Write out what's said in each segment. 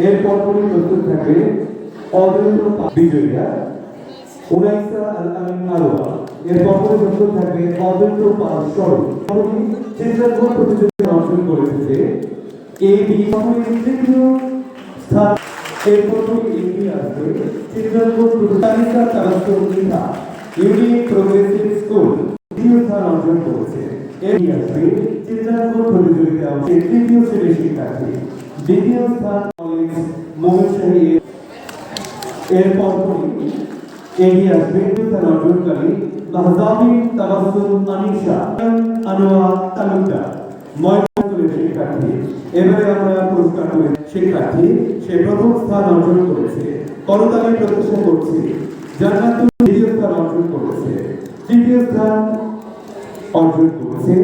এরপর প্রস্তুত থাকবে অদ্বৈত বিজয়ীরা উনাইসা আল আমিন আরোয়া। এরপর প্রস্তুত থাকবে অদ্বৈত পাল স্বরূপ। চিত্রাঙ্কন প্রতিযোগিতা অর্জন করেছে এই তৃতীয় স্থান। এরপর এগিয়ে আসবে চিত্রাঙ্কন প্রতিযোগিতা তারাস্তুল ইহা ইউনিক প্রোগ্রেসিভ স্কুল দ্বিতীয় স্থান অর্জন করেছে। এগিয়ে আসবে চিত্রাঙ্কন প্রতিযোগিতা তৃতীয় শ্রেণীর শিক্ষার্থী দ্বিতীয় স্থান মোহাম্মদশাহী। এরপর এগিয়ে আসবে স্থান অর্জনকারী মাহজাবিন তাবাসসুম আনিশা আনোয়ার তালুকদার ময়নাতপুরের শিক্ষার্থী। এবারে আমরা পুরস্কার করে শিক্ষার্থী সে প্রথম স্থান অর্জন করেছে। করতালি প্রত্যাশা করছি। জান্নাতুল দ্বিতীয় স্থান অর্জন করেছে। তৃতীয় স্থান অর্জন করেছে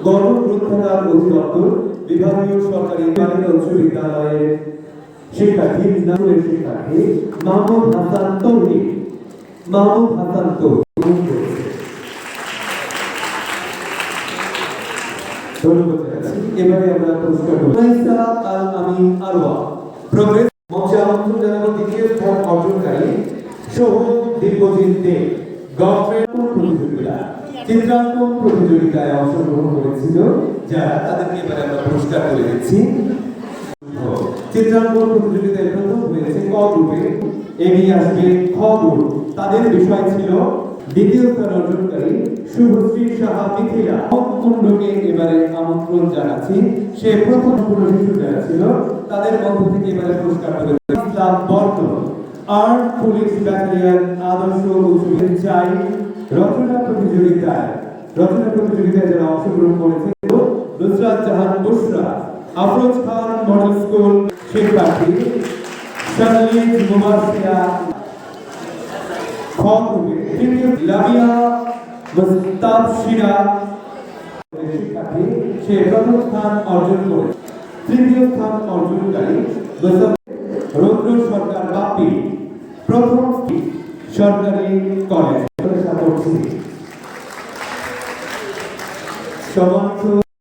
গণগ্রন্থাগার অধিদপ্তর বিভাগীয় সরকারি বালিকা উচ্চ বিদ্যালয়ের শিক্ষার্থী নামের শিক্ষার্থী মাহমুদ হাসান তৌহিদ। মাহমুদ হাসান তৌহিদ এবারে আমরা পুরস্কার উনাইসা আল আমিন আরওয়া প্রোগ্রেস মঞ্চে আমন্ত্রণ জানাবো দ্বিতীয় স্থান অর্জনকারী সোহম দীর্ঘদিন দে। গভর্নমেন্ট প্রতিযোগিতা চিত্রাঙ্কন প্রতিযোগিতায় অংশগ্রহণ করেছিল যারা তাদেরকে এবারে আমরা পুরস্কার তুলে দিচ্ছি। চিত্রাঙ্কন প্রতিযোগিতায় প্রথম হয়েছে ক গ্রুপে। এগিয়ে আসবে খ গ্রুপ। তাদের বিষয় ছিল দ্বিতীয় স্থান অর্জনকারী শুভশ্রী সাহা মিথিলা। কুণ্ডকে এবারে আমন্ত্রণ জানাচ্ছি। সে প্রথম শিশু যারা ছিল তাদের মধ্য থেকে এবারে পুরস্কার পেল ইসলাম বর্তন আর্ট পুলিশ ব্যাটালিয়ন আদর্শ উচ্চ বিদ্যালয় রচনা প্রতিযোগিতায় যারা অংশগ্রহণ করেছে নুসরাত জাহান বুশরা আফরোজ খান মডেল স্কুল শিক্ষার্থী শারলিন মুবাশশিরা। খ গ্রুপে তৃতীয় লামিয়া মুস্তাবশিরা শিক্ষার্থী সে প্রথম স্থান অর্জন করে। তৃতীয় স্থান অর্জনকারী রৌদ্র সরকার বাপি প্রথম সরকারি কলেজ। সমাজ